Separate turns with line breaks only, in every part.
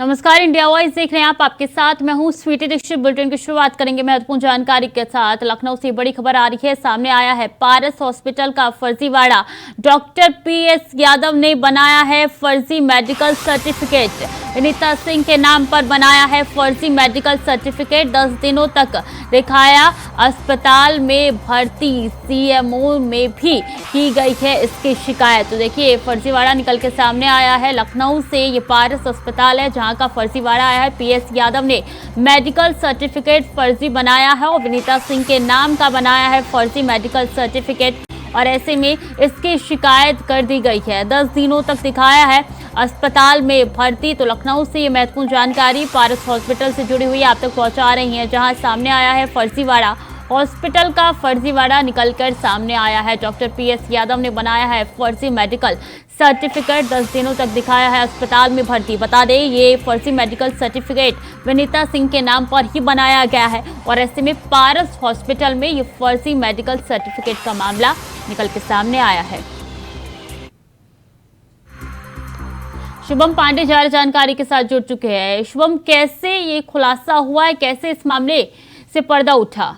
नमस्कार, India voice देख रहे हैं आप। आपके साथ मैं हूं स्वीटी दीक्षित। बुलेटिन की शुरुआत करेंगे महत्वपूर्ण जानकारी के साथ। लखनऊ से बड़ी खबर आ रही है। सामने आया है पारस हॉस्पिटल का फर्जीवाड़ा। डॉक्टर पीएस यादव ने बनाया है फर्जी मेडिकल सर्टिफिकेट। विनीता सिंह के नाम पर बनाया है फर्जी मेडिकल सर्टिफिकेट। 10 दिनों तक दिखाया। अस्पताल में भर्ती सीएमओ में भी की गई है इसकी शिकायत। तो देखिए, फर्जीवाड़ा निकल के सामने आया है। लखनऊ से ये पारस अस्पताल है जहां का फर्जीवाड़ा आया है। पीएस यादव ने मेडिकल सर्टिफिकेट फर्जी बनाया है और विनीता सिंह के नाम का बनाया है फर्जी मेडिकल सर्टिफिकेट, और ऐसे में इसकी शिकायत कर दी गई है। 10 दिनों तक दिखाया है अस्पताल में भर्ती। तो लखनऊ से ये महत्वपूर्ण जानकारी पारस हॉस्पिटल से जुड़ी हुई आप तक पहुंचा रही है, जहां सामने आया है फर्जीवाड़ा। हॉस्पिटल का फर्जीवाड़ा निकलकर सामने आया है। डॉक्टर पीएस यादव ने बनाया है फर्जी मेडिकल सर्टिफिकेट। 10 दिनों तक दिखाया है अस्पताल में भर्ती। बता दें, ये फर्जी मेडिकल सर्टिफिकेट विनीता सिंह के नाम पर ही बनाया गया है, और ऐसे में पारस हॉस्पिटल में ये फर्जी मेडिकल सर्टिफिकेट का मामला निकल के सामने आया है। शुभम पांडे ज्यादा जानकारी के साथ जुड़ चुके हैं। शुभम, कैसे ये खुलासा हुआ है, कैसे इस मामले से पर्दा उठा?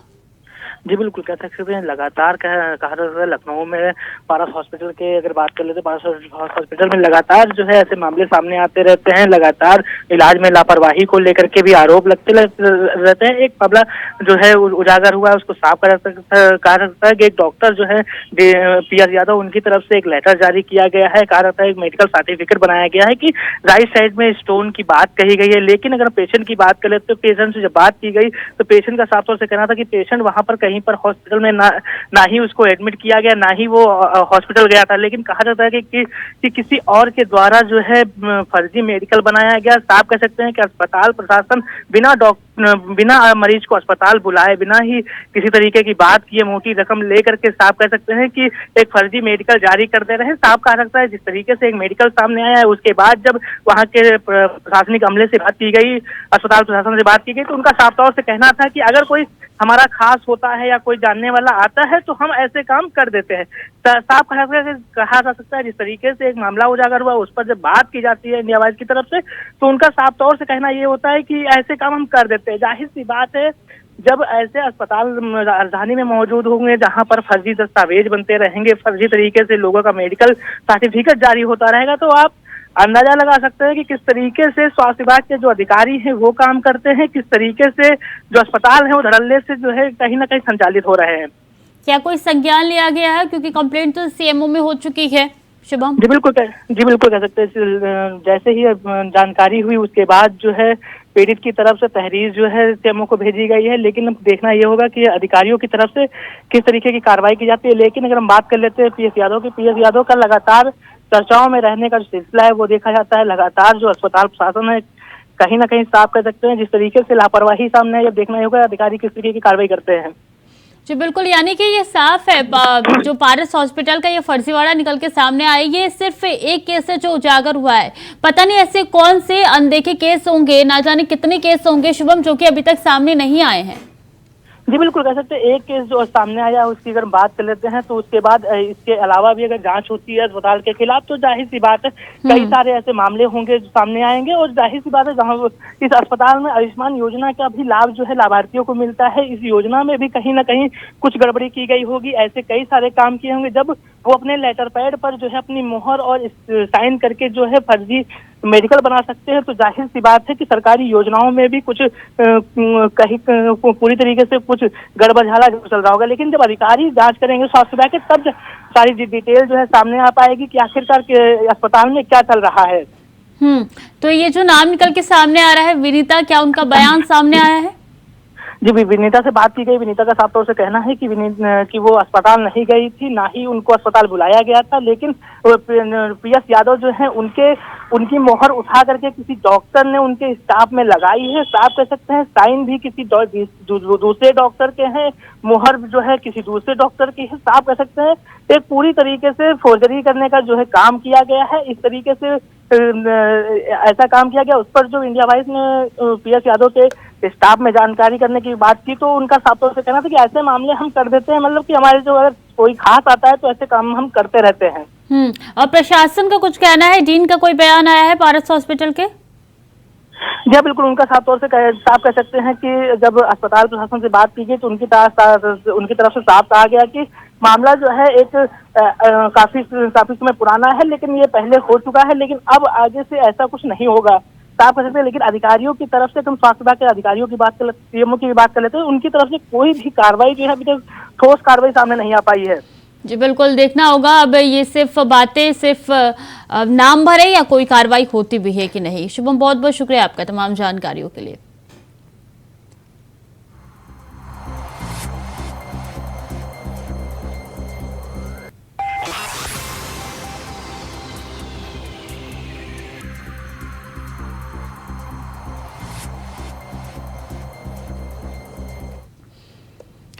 जी बिल्कुल, कह सकते हैं लगातार कहा जाता है लखनऊ में पारस हॉस्पिटल के अगर बात कर लेते हैं, पारस हॉस्पिटल में लगातार जो है ऐसे मामले सामने आते रहते हैं। लगातार इलाज में लापरवाही को लेकर के भी आरोप लगते रहते हैं। एक मामला जो है उजागर हुआ है, उसको साफ कहा जाता है कि एक डॉक्टर जो है पीएस यादव, उनकी तरफ से एक लेटर जारी किया गया है। कहा जाता है एक मेडिकल सर्टिफिकेट बनाया गया है कि राइट साइड में स्टोन की बात कही गई है। लेकिन अगर पेशेंट की बात कर लेते तो पेशेंट से जब बात की गई तो पेशेंट का साफ तौर से कहना था कि पेशेंट वहां पर कहीं पर हॉस्पिटल में ना ही उसको एडमिट किया गया, ना ही वो हॉस्पिटल गया था। लेकिन कहा जाता है कि किसी और के द्वारा जो है फर्जी मेडिकल बनाया गया। साफ कह सकते हैं कि अस्पताल प्रशासन बिना मरीज को अस्पताल बुलाए, बिना ही किसी तरीके की बात किए मोटी रकम लेकर के साफ कह सकते हैं कि एक फर्जी मेडिकल जारी कर दे रहे हैं। साफ कहा सकता है जिस तरीके से एक मेडिकल सामने आया है, उसके बाद जब वहां के प्रशासनिक अमले से बात की गई, अस्पताल प्रशासन से बात की गई, तो उनका साफ तौर से कहना था कि अगर कोई हमारा खास होता है या कोई जानने वाला आता है तो हम ऐसे काम कर देते हैं। साफ कहा जा सकता है जिस तरीके से एक मामला उजागर हुआ, उस पर जब बात की जाती है इंडिया वाइज की तरफ से, तो उनका साफ तौर से कहना ये होता है कि ऐसे काम हम कर देते हैं। जाहिर सी बात है, जब ऐसे अस्पताल राजधानी में मौजूद होंगे जहां पर फर्जी दस्तावेज बनते रहेंगे, फर्जी तरीके से लोगों का मेडिकल सर्टिफिकेट जारी होता रहेगा, तो आप अंदाजा लगा सकते हैं कि किस तरीके से स्वास्थ्य विभाग के जो अधिकारी हैं वो काम करते हैं, किस तरीके से जो अस्पताल है वो धड़ल्ले से जो है कहीं ना कहीं संचालित हो रहे हैं।
क्या कोई संज्ञान लिया गया है, क्योंकि कंप्लेंट तो सीएमओ में हो चुकी है? शुभम
जी बिल्कुल कह सकते हैं। जैसे ही जानकारी हुई उसके बाद जो है पीड़ित की तरफ से तहरीर जो है सीएमओ को भेजी गई है। लेकिन अब देखना ये होगा कि अधिकारियों की तरफ से किस तरीके की कार्रवाई की जाती है। लेकिन अगर हम बात कर लेते हैं पीएस यादव का लगातार चर्चाओं में रहने का जो सिलसिला है वो देखा जाता है। लगातार जो अस्पताल प्रशासन है कहीं ना कहीं साफ कर सकते हैं जिस तरीके से लापरवाही सामने है। अब देखना ही होगा अधिकारी किस तरीके की कार्रवाई करते हैं।
जी बिल्कुल, यानी कि ये साफ है जो पारस हॉस्पिटल का ये फर्जीवाड़ा निकल के सामने आया, ये सिर्फ एक केस है जो उजागर हुआ है। पता नहीं ऐसे कौन से अनदेखे केस होंगे, ना जाने कितने केस होंगे शुभम, जो कि अभी तक सामने नहीं आए हैं।
जी बिल्कुल कह सकते हैं एक केस जो सामने आया उसकी अगर बात कर लेते हैं तो उसके बाद इसके अलावा भी अगर जांच होती है अस्पताल के खिलाफ तो जाहिर सी बात है कई सारे ऐसे मामले होंगे जो सामने आएंगे। और जाहिर सी बात है जहां इस अस्पताल में आयुष्मान योजना का भी लाभ जो है लाभार्थियों को मिलता है, इस योजना में भी कहीं ना कहीं कुछ गड़बड़ी की गई होगी। ऐसे कई सारे काम किए होंगे जब वो अपने लेटर पैड पर जो है अपनी मोहर और साइन करके जो है फर्जी मेडिकल बना सकते हैं। तो जाहिर सी बात है कि सरकारी योजनाओं में भी कुछ कहीं पूरी तरीके से कुछ गड़बड़झाला चल रहा होगा। लेकिन जब अधिकारी जांच करेंगे स्वास्थ्य विभाग के, तब सारी डिटेल जो है सामने आ पाएगी कि आखिरकार के अस्पताल में क्या चल रहा है।
तो ये जो नाम निकल के सामने आ रहा है विनीता, क्या उनका बयान सामने आया है?
जी विनीता से बात की गई। विनीता का साफ तौर से कहना है कि वो अस्पताल नहीं गई थी, ना ही उनको अस्पताल बुलाया गया था। लेकिन पीएस यादव जो है उनकी मोहर उठा करके किसी डॉक्टर ने उनके स्टाफ में लगाई है। साफ कह सकते हैं साइन भी किसी दूसरे डॉक्टर के हैं, मोहर जो है किसी दूसरे डॉक्टर की है। साफ कह सकते हैं एक पूरी तरीके से फोर्जरी करने का जो है काम किया गया है। इस तरीके से ऐसा काम किया गया। उस पर जो इंडिया वाइज ने पीएस यादव के स्टाफ में जानकारी करने की बात की तो उनका साफ तौर से कहना था कि ऐसे मामले हम कर देते हैं, मतलब कि हमारे जो अगर कोई खास आता है तो ऐसे काम हम करते रहते हैं।
और प्रशासन का कुछ कहना है? डीन का कोई बयान आया है पारस हॉस्पिटल के?
जी हाँ, बिल्कुल उनका साफ तौर से साफ कह सकते हैं कि जब अस्पताल प्रशासन से बात की गई तो उनकी तरफ से साफ कहा गया कि मामला जो है एक काफी समय पुराना है, लेकिन ये पहले हो चुका है, लेकिन अब आगे से ऐसा कुछ नहीं होगा, साफ कह सकते हैं। लेकिन अधिकारियों की तरफ से, हम स्वास्थ्य विभाग के अधिकारियों की बात कर लेते, सीएमओ की भी बात कर लेते हैं, उनकी तरफ से कोई भी कार्रवाई जो है अभी तक ठोस कार्रवाई सामने नहीं आ पाई है।
जी बिल्कुल, देखना होगा अब ये सिर्फ बातें, सिर्फ नाम भरे या कोई कार्रवाई होती भी है कि नहीं। शुभम, बहुत बहुत शुक्रिया आपका तमाम जानकारियों के लिए।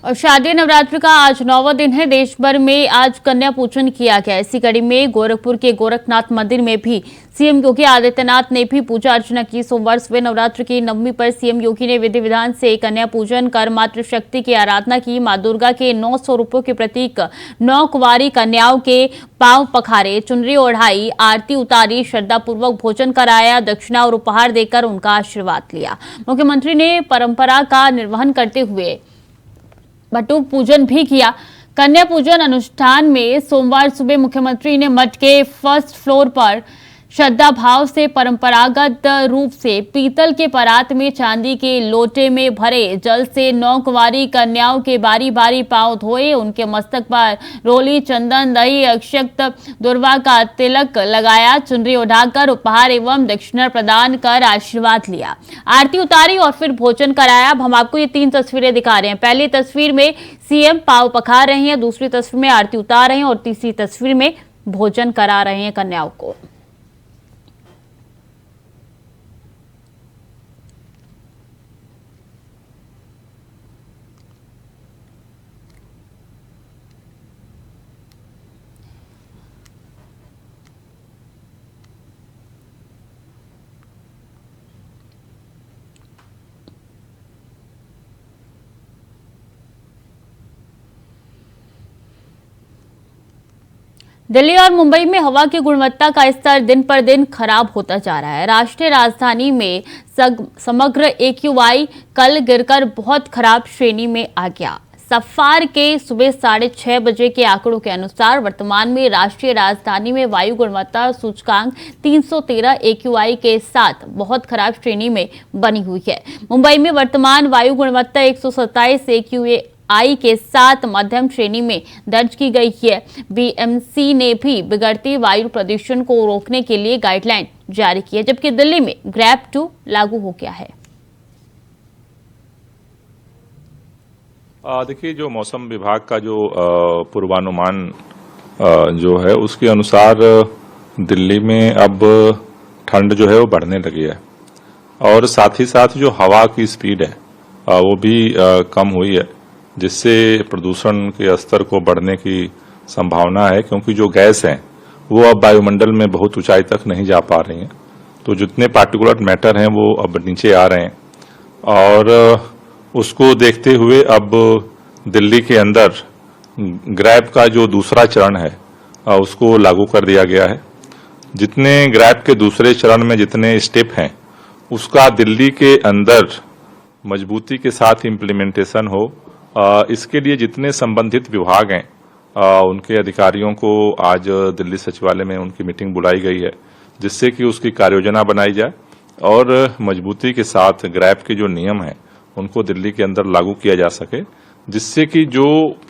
और शारदीय नवरात्र का आज 9वां दिन है। देश भर में आज कन्या पूजन किया गया। इसी कड़ी में गोरखपुर के गोरखनाथ मंदिर में भी सीएम योगी आदित्यनाथ ने भी पूजा अर्चना की। सोमवार सुबह नवरात्र की नवमी पर सीएम योगी ने विधि विधान से कन्या पूजन कर मातृशक्ति की आराधना की। मां दुर्गा के 9 स्वरूपों के प्रतीक 9 कुंवारी कन्याओं के पांव पखारे, चुनरी ओढ़ाई, आरती उतारी, श्रद्धापूर्वक भोजन कराया, दक्षिणा और उपहार देकर उनका आशीर्वाद लिया। मुख्यमंत्री ने परंपरा का निर्वहन करते हुए बटुक पूजन भी किया। कन्या पूजन अनुष्ठान में सोमवार सुबह मुख्यमंत्री ने मठ के फर्स्ट फ्लोर पर श्रद्धा भाव से परंपरागत रूप से पीतल के परात में चांदी के लोटे में भरे जल से 9 कुंवारी कन्याओं के बारी बारी पांव धोए। उनके मस्तक पर रोली, चंदन, दही, अक्षत, दुर्वा का तिलक लगाया, चुनरी उठाकर उपहार एवं दक्षिणा प्रदान कर आशीर्वाद लिया, आरती उतारी और फिर भोजन कराया। अब हम आपको ये 3 तस्वीरें दिखा रहे हैं। पहली तस्वीर में सीएम पांव पखार रहे हैं, दूसरी तस्वीर में आरती उतार रहे हैं और तीसरी तस्वीर में भोजन करा रहे हैं कन्याओं को। दिल्ली और मुंबई में हवा की गुणवत्ता का स्तर दिन पर दिन खराब होता जा रहा है। राष्ट्रीय राजधानी में समग्र AQI कल गिरकर बहुत खराब श्रेणी में आ गया। सफार के सुबह 6:30 बजे के आंकड़ों के अनुसार वर्तमान में राष्ट्रीय राजधानी में वायु गुणवत्ता सूचकांक 313 AQI के साथ बहुत खराब श्रेणी में बनी हुई है। मुंबई में वर्तमान वायु गुणवत्ता 127 AQI के साथ मध्यम श्रेणी में दर्ज की गई है। BMC ने भी बिगड़ती वायु प्रदूषण को रोकने के लिए गाइडलाइन जारी की है, जबकि दिल्ली में ग्रैप 2 लागू हो गया है।
देखिए, जो मौसम विभाग का जो पूर्वानुमान जो है उसके अनुसार दिल्ली में अब ठंड जो है वो बढ़ने लगी है और साथ ही साथ जो हवा की स्पीड है वो भी कम हुई है, जिससे प्रदूषण के स्तर को बढ़ने की संभावना है, क्योंकि जो गैस हैं वो अब वायुमंडल में बहुत ऊंचाई तक नहीं जा पा रही हैं। तो जितने पार्टिकुलर मैटर हैं वो अब नीचे आ रहे हैं और उसको देखते हुए अब दिल्ली के अंदर ग्रैप का जो दूसरा चरण है उसको लागू कर दिया गया है। जितने ग्रैप के दूसरे चरण में जितने स्टेप हैं उसका दिल्ली के अंदर मजबूती के साथ इम्प्लीमेंटेशन हो, इसके लिए जितने संबंधित विभाग हैं उनके अधिकारियों को आज दिल्ली सचिवालय में उनकी मीटिंग बुलाई गई है, जिससे कि उसकी कार्ययोजना बनाई जाए और मजबूती के साथ ग्रैप के जो नियम हैं उनको दिल्ली के अंदर लागू किया जा सके, जिससे कि जो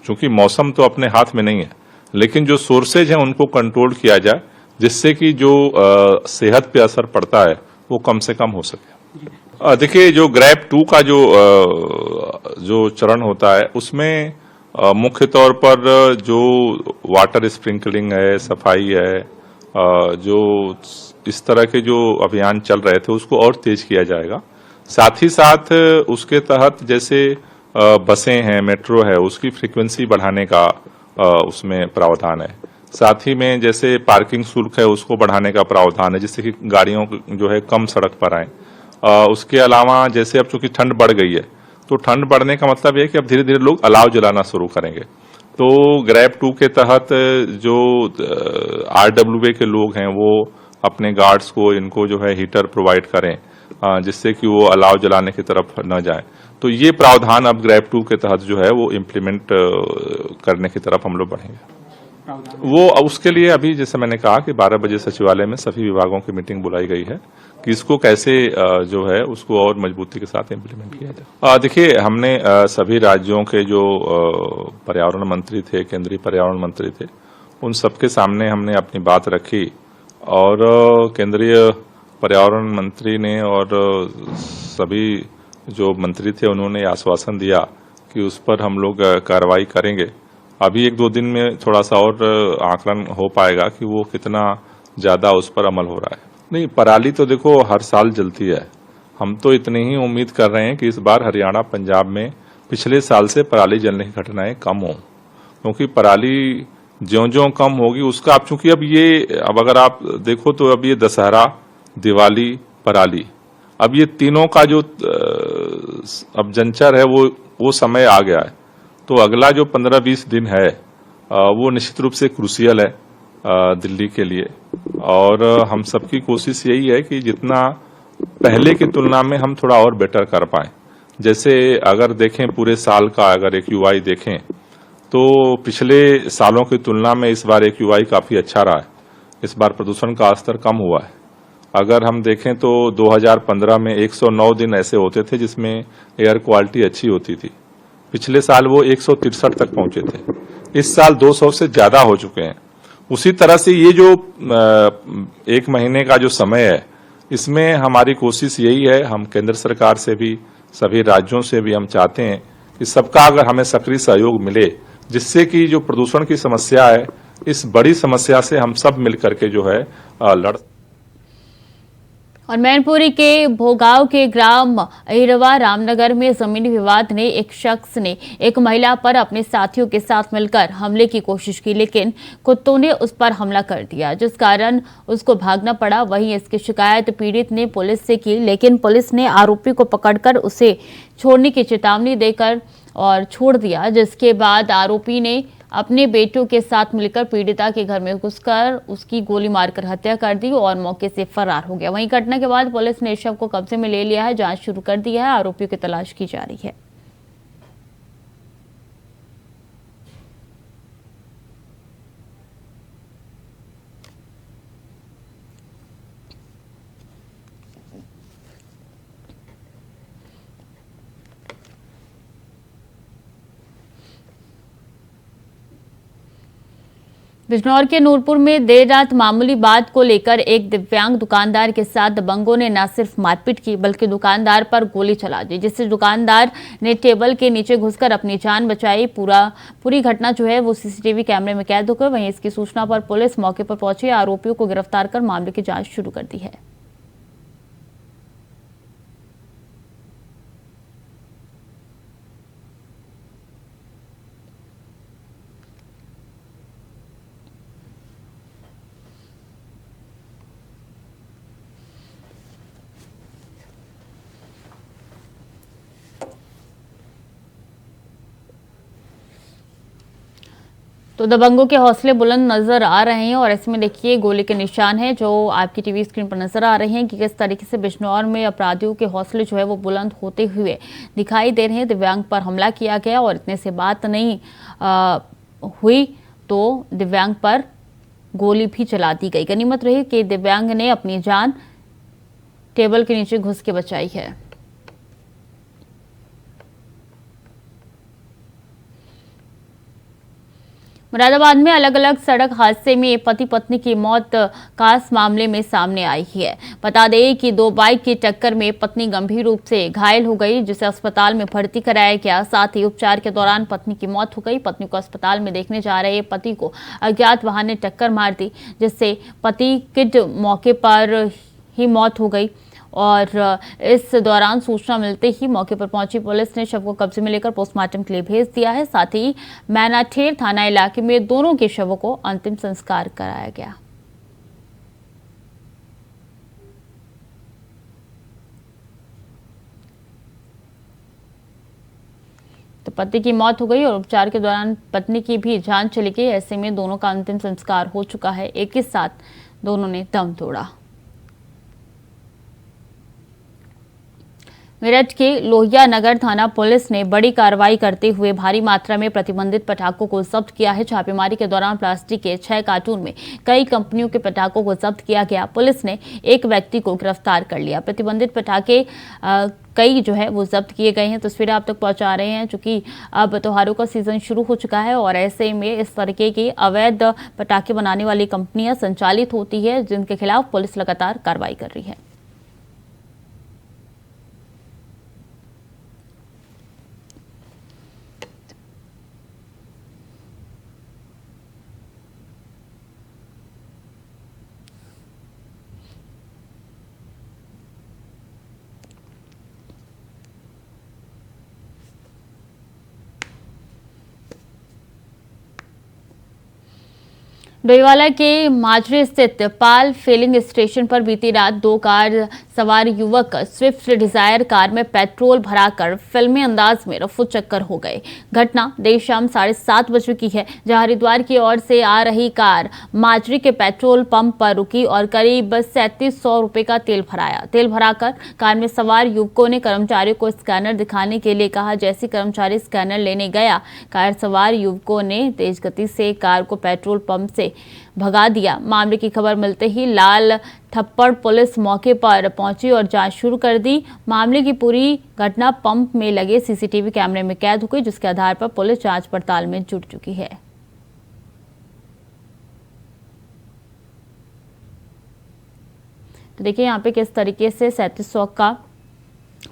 चूंकि मौसम तो अपने हाथ में नहीं है, लेकिन जो सोर्सेज हैं उनको कंट्रोल किया जाए, जिससे कि जो सेहत पे असर पड़ता है वो कम से कम हो सके। देखिए, जो ग्रैप 2 का जो चरण होता है उसमें मुख्य तौर पर जो वाटर स्प्रिंकलिंग है, सफाई है, जो इस तरह के जो अभियान चल रहे थे उसको और तेज किया जाएगा। साथ ही साथ उसके तहत जैसे बसें हैं, मेट्रो है, उसकी फ्रीक्वेंसी बढ़ाने का उसमें प्रावधान है। साथ ही में जैसे पार्किंग शुल्क है उसको बढ़ाने का प्रावधान है, जिससे कि गाड़ियों जो है कम सड़क पर आए। उसके अलावा जैसे अब चूंकि ठंड बढ़ गई है तो ठंड बढ़ने का मतलब यह है कि अब धीरे धीरे लोग अलाव जलाना शुरू करेंगे। तो ग्रैप 2 के तहत जो RWA के लोग हैं वो अपने गार्ड्स को इनको जो है हीटर प्रोवाइड करें, जिससे कि वो अलाव जलाने की तरफ न जाए। तो ये प्रावधान अब ग्रैब 2 के तहत जो है वो इम्प्लीमेंट करने की तरफ हम लोग बढ़ेंगे। वो उसके लिए अभी जैसे मैंने कहा कि 12 बजे सचिवालय में सभी विभागों की मीटिंग बुलाई गई है कि इसको कैसे जो है उसको और मजबूती के साथ इम्प्लीमेंट किया जाए। देखिए, हमने सभी राज्यों के जो पर्यावरण मंत्री थे, केंद्रीय पर्यावरण मंत्री थे, उन सबके सामने हमने अपनी बात रखी और केंद्रीय पर्यावरण मंत्री ने और सभी जो मंत्री थे उन्होंने आश्वासन दिया कि उस पर हम लोग कार्रवाई करेंगे। अभी 1-2 दिन में थोड़ा सा और आकलन हो पाएगा कि वो कितना ज्यादा उस पर अमल हो रहा है। नहीं, पराली तो देखो हर साल जलती है। हम तो इतनी ही उम्मीद कर रहे हैं कि इस बार हरियाणा, पंजाब में पिछले साल से पराली जलने की घटनाएं कम हों, क्योंकि पराली ज्यों-ज्यों कम होगी उसका अब चूंकि अब अगर आप देखो तो अब ये दशहरा, दिवाली, पराली, अब ये तीनों का जो अब जंचर है वो समय आ गया है। तो अगला जो 15-20 दिन है वो निश्चित रूप से क्रूशियल है दिल्ली के लिए और हम सबकी कोशिश यही है कि जितना पहले की तुलना में हम थोड़ा और बेटर कर पाए। जैसे अगर देखें पूरे साल का अगर एक यूआई देखें तो पिछले सालों की तुलना में इस बार एक यूआई काफी अच्छा रहा है। इस बार प्रदूषण का स्तर कम हुआ है। अगर हम देखें तो 2015 में 109 दिन ऐसे होते थे जिसमें एयर क्वालिटी अच्छी होती थी। पिछले साल वो 163 तक पहुंचे थे। इस साल 200 से ज्यादा हो चुके हैं। उसी तरह से ये जो 1 महीने का जो समय है, इसमें हमारी कोशिश यही है, हम केंद्र सरकार से भी, सभी राज्यों से भी हम चाहते हैं कि सबका अगर हमें सक्रिय सहयोग मिले, जिससे कि जो प्रदूषण की समस्या है, इस बड़ी समस्या से हम सब मिलकर के जो है लड़।
और मैनपुरी के भोगांव के ग्राम अहिरवा रामनगर में जमीनी विवाद ने एक शख्स ने एक महिला पर अपने साथियों के साथ मिलकर हमले की कोशिश की, लेकिन कुत्तों ने उस पर हमला कर दिया, जिस कारण उसको भागना पड़ा। वहीं इसकी शिकायत पीड़ित ने पुलिस से की, लेकिन पुलिस ने आरोपी को पकड़कर उसे छोड़ने की चेतावनी देकर और छोड़ दिया, जिसके बाद आरोपी ने अपने बेटों के साथ मिलकर पीड़िता के घर में घुसकर उसकी गोली मारकर हत्या कर दी और मौके से फरार हो गया। वहीं घटना के बाद पुलिस ने शव को कब्जे में ले लिया है, जांच शुरू कर दी है, आरोपियों की तलाश की जा रही है। बिजनौर के नूरपुर में देर रात मामूली बात को लेकर एक दिव्यांग दुकानदार के साथ दबंगों ने न सिर्फ मारपीट की बल्कि दुकानदार पर गोली चला दी, जिससे दुकानदार ने टेबल के नीचे घुसकर अपनी जान बचाई। पूरी घटना जो है वो सीसीटीवी कैमरे में कैद हो गई। वहीं इसकी सूचना पर पुलिस मौके पर पहुंची, आरोपियों को गिरफ्तार कर मामले की जांच शुरू कर दी है। तो दबंगों के हौसले बुलंद नजर आ रहे हैं और इसमें देखिए गोली के निशान हैं जो आपकी टीवी स्क्रीन पर नजर आ रहे हैं कि किस तरीके से बिजनौर में अपराधियों के हौसले जो है वो बुलंद होते हुए दिखाई दे रहे हैं। दिव्यांग पर हमला किया गया और इतने से बात नहीं हुई तो दिव्यांग पर गोली भी चला दी गई। गनीमत रही कि दिव्यांग ने अपनी जान टेबल के नीचे घुस के बचाई है। मुरादाबाद में अलग अलग सड़क हादसे में पति पत्नी की मौत का इस मामले में सामने आई है। बता दें कि 2 बाइक की टक्कर में पत्नी गंभीर रूप से घायल हो गई, जिसे अस्पताल में भर्ती कराया गया। साथ ही उपचार के दौरान पत्नी की मौत हो गई। पत्नी को अस्पताल में देखने जा रहे पति को अज्ञात वाहन ने टक्कर मार दी, जिससे पति की मौके पर ही मौत हो गई। और इस दौरान सूचना मिलते ही मौके पर पहुंची पुलिस ने शव को कब्जे में लेकर पोस्टमार्टम के लिए भेज दिया है। साथ ही मैनाठेर थाना इलाके में दोनों के शवों को अंतिम संस्कार कराया गया। तो पति की मौत हो गई और उपचार के दौरान पत्नी की भी जान चली गई। ऐसे में दोनों का अंतिम संस्कार हो चुका है। एक ही साथ दोनों ने दम तोड़ा। मेरठ के लोहिया नगर थाना पुलिस ने बड़ी कार्रवाई करते हुए भारी मात्रा में प्रतिबंधित पटाखों को जब्त किया है। छापेमारी के दौरान प्लास्टिक के 6 कार्टून में कई कंपनियों के पटाखों को जब्त किया गया। पुलिस ने एक व्यक्ति को गिरफ्तार कर लिया। प्रतिबंधित पटाखे कई जो है वो जब्त किए गए हैं। तस्वीरें आप तक पहुंचा रहे हैं, चूंकि अब त्योहारों का सीजन शुरू हो चुका है और ऐसे में इस तरीके की अवैध पटाखे बनाने वाली कंपनियां संचालित होती है, जिनके खिलाफ पुलिस लगातार कार्रवाई कर रही है। डोईवाला के माजरे स्थित पाल फिलिंग स्टेशन पर बीती रात 2 कार सवार युवक स्विफ्ट डिजायर कार में पेट्रोल भराकर फिल्मी अंदाज में रफू चक्कर हो गए। घटना देर शाम 7:30 बजे की है, जहां हरिद्वार की ओर से आ रही कार माजरी के पेट्रोल पंप पर रुकी और करीब 3700 रुपए का तेल भराया। तेल भराकर कार में सवार युवकों ने कर्मचारियों को स्कैनर दिखाने के लिए कहा। जैसे कर्मचारी स्कैनर लेने गया, कार सवार युवकों ने तेज गति से कार को पेट्रोल पंप से भगा दिया। मामले की खबर मिलते ही लाल थप्पड़ पुलिस मौके पर पहुंची और जांच शुरू कर दी। मामले की पूरी घटना पंप में लगे सीसीटीवी कैमरे में कैद हो गई, जिसके आधार पर पुलिस जांच पड़ताल में जुट चुकी है। तो देखिए यहाँ पे किस तरीके से 3700 का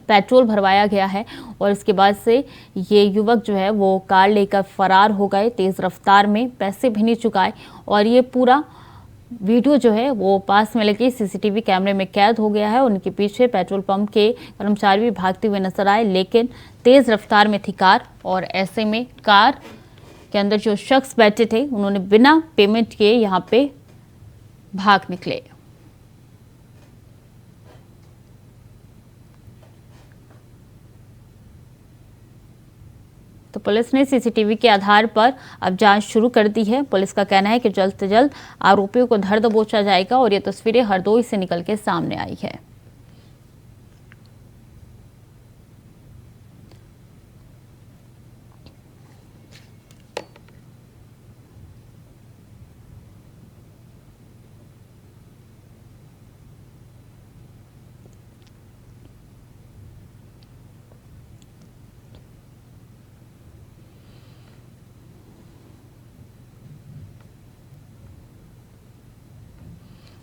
पेट्रोल भरवाया गया है और इसके बाद से ये युवक जो है वो कार लेकर फरार हो गए तेज रफ्तार में, पैसे भी नहीं चुकाए और ये पूरा वीडियो जो है वो पास में लगे सीसीटीवी कैमरे में कैद हो गया है। उनके पीछे पेट्रोल पंप के कर्मचारी भी भागते हुए नजर आए, लेकिन तेज रफ्तार में थी कार और ऐसे में कार के अंदर जो शख्स बैठे थे उन्होंने बिना पेमेंट किए यहाँ पे भाग निकले। तो पुलिस ने सीसीटीवी के आधार पर अब जांच शुरू कर दी है। पुलिस का कहना है कि जल्द से जल्द आरोपियों को धर दबोचा जाएगा और ये तस्वीरें हरदोई से निकल के सामने आई है।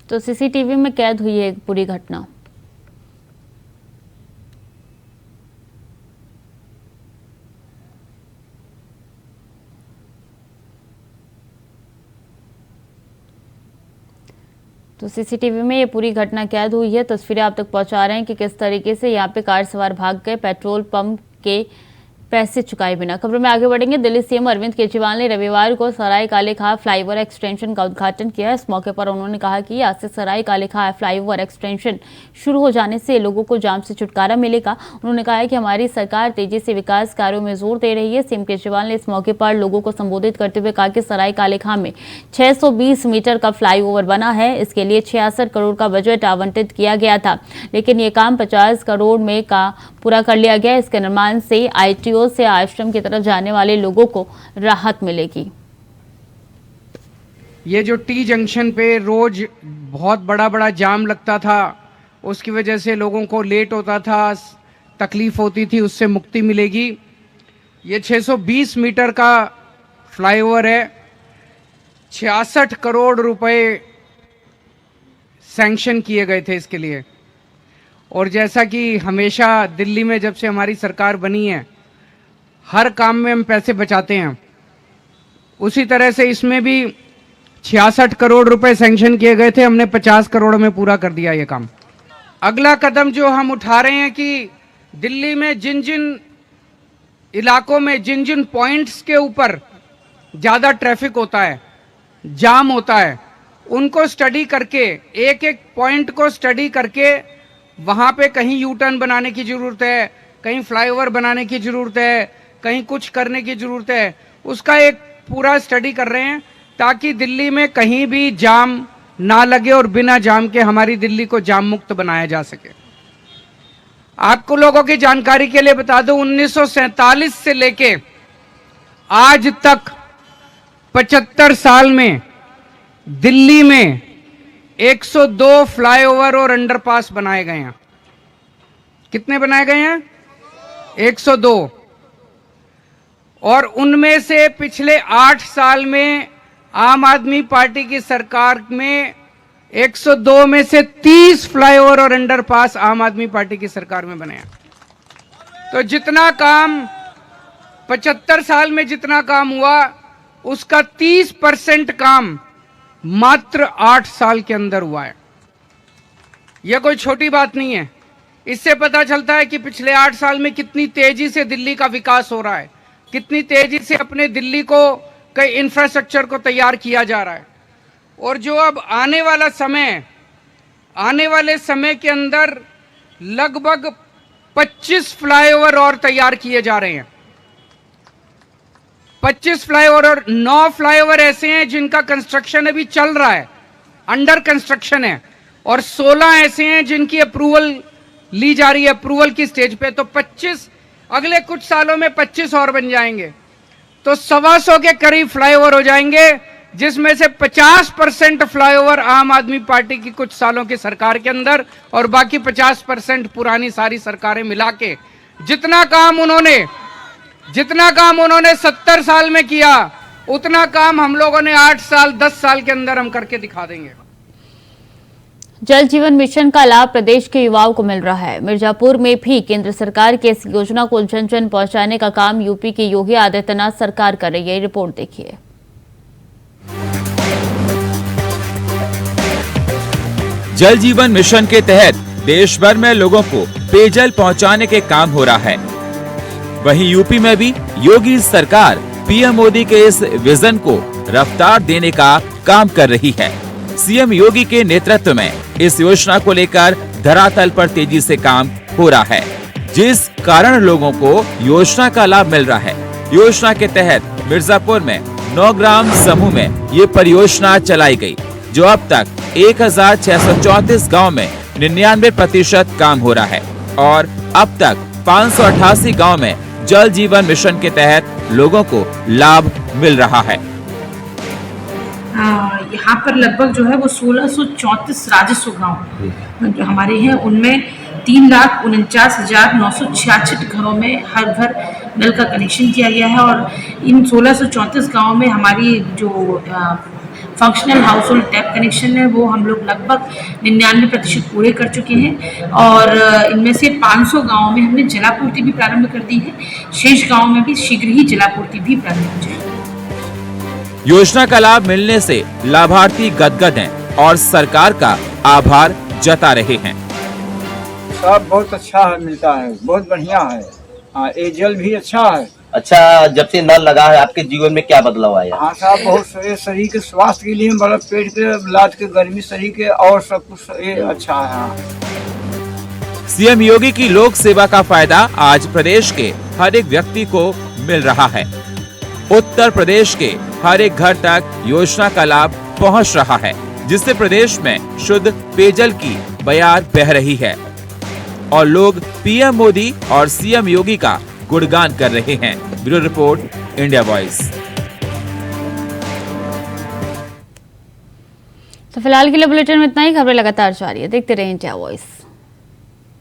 तो सीसीटीवी में कैद हुई है पूरी घटना। तो सीसीटीवी में ये पूरी घटना कैद हुई है। तस्वीरें आप तक पहुंचा रहे हैं कि किस तरीके से यहाँ पे कार सवार भाग गए पेट्रोल पंप के पैसे चुकाए बिना। खबर में आगे बढ़ेंगे। दिल्ली सीएम अरविंद केजरीवाल ने रविवार को सराय काले खां फ्लाईओवर एक्सटेंशन का उद्घाटन किया। इस मौके पर उन्होंने कहा कि आज से सराय काले खां फ्लाईओवर एक्सटेंशन शुरू हो जाने से लोगों को जाम से छुटकारा मिलेगा। उन्होंने कहा है कि हमारी सरकार तेजी से विकास कार्यों में जोर दे रही है। सीएम केजरीवाल ने इस मौके पर लोगों को संबोधित करते हुए कहा कि सराय काले खां में 620 मीटर का फ्लाईओवर बना है। इसके लिए 66 करोड़ का बजट आवंटित किया गया था, लेकिन ये काम 50 करोड़ में पूरा कर लिया गया। इसके निर्माण से आईटीओ से आश्रम की तरफ जाने वाले लोगों को राहत मिलेगी।
ये जो टी जंक्शन पे रोज बहुत बड़ा जाम लगता था, उसकी वजह से लोगों को लेट होता था, तकलीफ होती थी, उससे मुक्ति मिलेगी। ये 620 मीटर का फ्लाईओवर है। 66 करोड़ रुपए सैंक्शन किए गए थे इसके लिए। और जैसा कि हमेशा दिल्ली में जब से हमारी सरकार बनी है, हर काम में हम पैसे बचाते हैं, उसी तरह से इसमें भी 66 करोड़ रुपए सैंक्शन किए गए थे। हमने 50 करोड़ में पूरा कर दिया ये काम। अगला कदम जो हम उठा रहे हैं कि दिल्ली में जिन जिन इलाकों में जिन जिन पॉइंट्स के ऊपर ज़्यादा ट्रैफिक होता है, जाम होता है, उनको स्टडी करके, एक एक पॉइंट को स्टडी करके वहाँ पे कहीं यू टर्न बनाने की ज़रूरत है, कहीं फ्लाईओवर बनाने की ज़रूरत है, कहीं कुछ करने की ज़रूरत है, उसका एक पूरा स्टडी कर रहे हैं ताकि दिल्ली में कहीं भी जाम ना लगे और बिना जाम के हमारी दिल्ली को जाम मुक्त बनाया जा सके। आपको लोगों की जानकारी के लिए बता दूं, 1947 से लेके आज तक 75 साल में दिल्ली में 102 फ्लाईओवर और अंडरपास बनाए गए हैं। कितने बनाए गए हैं? 102। और उनमें से पिछले 8 साल में आम आदमी पार्टी की सरकार में 102 में से 30 फ्लाईओवर और अंडरपास आम आदमी पार्टी की सरकार में बने हैं। तो जितना काम 75 साल में जितना काम हुआ, उसका 30% काम मात्र 8 साल के अंदर हुआ है। यह कोई छोटी बात नहीं है। इससे पता चलता है कि पिछले 8 साल में कितनी तेजी से दिल्ली का विकास हो रहा है, कितनी तेजी से अपने दिल्ली को कई इंफ्रास्ट्रक्चर को तैयार किया जा रहा है। और जो अब आने वाले समय के अंदर लगभग 25 फ्लाईओवर और तैयार किए जा रहे हैं। 25 फ्लाईओवर और 9 फ्लाईओवर ऐसे हैं जिनका कंस्ट्रक्शन अभी चल रहा है, अंडर कंस्ट्रक्शन है, और 16 ऐसे हैं जिनकी अप्रूवल ली जा रही है, अप्रूवल की स्टेज पे। तो 25 अगले कुछ सालों में 25 और बन जाएंगे, तो 125 के करीब फ्लाईओवर हो जाएंगे, जिसमें से 50% फ्लाईओवर आम आदमी पार्टी की कुछ सालों की सरकार के अंदर, और बाकी 50% पुरानी सारी सरकारें मिला के जितना काम उन्होंने 70 साल में किया, उतना काम हम लोगों ने 8 साल 10 साल के अंदर हम करके दिखा देंगे।
जल जीवन मिशन का लाभ प्रदेश के युवाओं को मिल रहा है। मिर्जापुर में भी केंद्र सरकार की इस योजना को जन जन पहुंचाने का काम यूपी की योगी आदित्यनाथ सरकार कर रही है। रिपोर्ट देखिए।
जल जीवन मिशन के तहत देश भर में लोगों को पेयजल पहुंचाने के काम हो रहा है। वहीं यूपी में भी योगी सरकार पीएम मोदी के इस विजन को रफ्तार देने का काम कर रही है। सीएम योगी के नेतृत्व में इस योजना को लेकर धरातल पर तेजी से काम हो रहा है, जिस कारण लोगों को योजना का लाभ मिल रहा है। योजना के तहत मिर्जापुर में 9 ग्राम समूह में ये परियोजना चलाई गई, जो अब तक 1634 गाँव में 99% काम हो रहा है, और अब तक 588 गाँव में जल जीवन मिशन के तहत लोगों को लाभ मिल रहा है।
यहाँ पर लगभग जो है वो 1634 राजस्व गाँव जो हमारे हैं, उनमें 3,49,966 घरों में हर घर नल का कनेक्शन किया गया है। और इन 1634 गाँव में हमारी जो functional house hold tap connection है वो हम लोग लगभग 99% पूरे कर चुके हैं। और इनमें से 500 गाँव में हमने जलापूर्ति भी प्रारंभ कर दी है। शेष गाँव में भी शीघ्र ही जलापूर्ति भी प्रारंभ हो जाएगी।
योजना का लाभ मिलने से लाभार्थी गदगद हैं और सरकार का आभार जता रहे हैं।
सब बहुत अच्छा है, मिलता है, बहुत बढ़िया है। हाँ, ये जल भी अच्छा है।
अच्छा, जब से नल लगा है आपके जीवन में क्या बदलाव आया?
हाँ साहब, बहुत शरीर के स्वास्थ्य के लिए, मतलब पेट के लाद के गर्मी शरीर के, और सब कुछ ये अच्छा है। हाँ।
सीएम योगी की लोक सेवा का फायदा आज प्रदेश के हर एक व्यक्ति को मिल रहा है। उत्तर प्रदेश के हर एक घर तक योजना का लाभ पहुंच रहा है, जिससे प्रदेश में शुद्ध पेयजल की बयार बह रही है और लोग पीएम मोदी और सीएम योगी का गुणगान कर रहे हैं। Bureau report, India voice.
तो फिलहाल के लिए बुलेटिन में इतना ही। खबरें लगातार जारी है, देखते रहिए इंडिया वॉइस।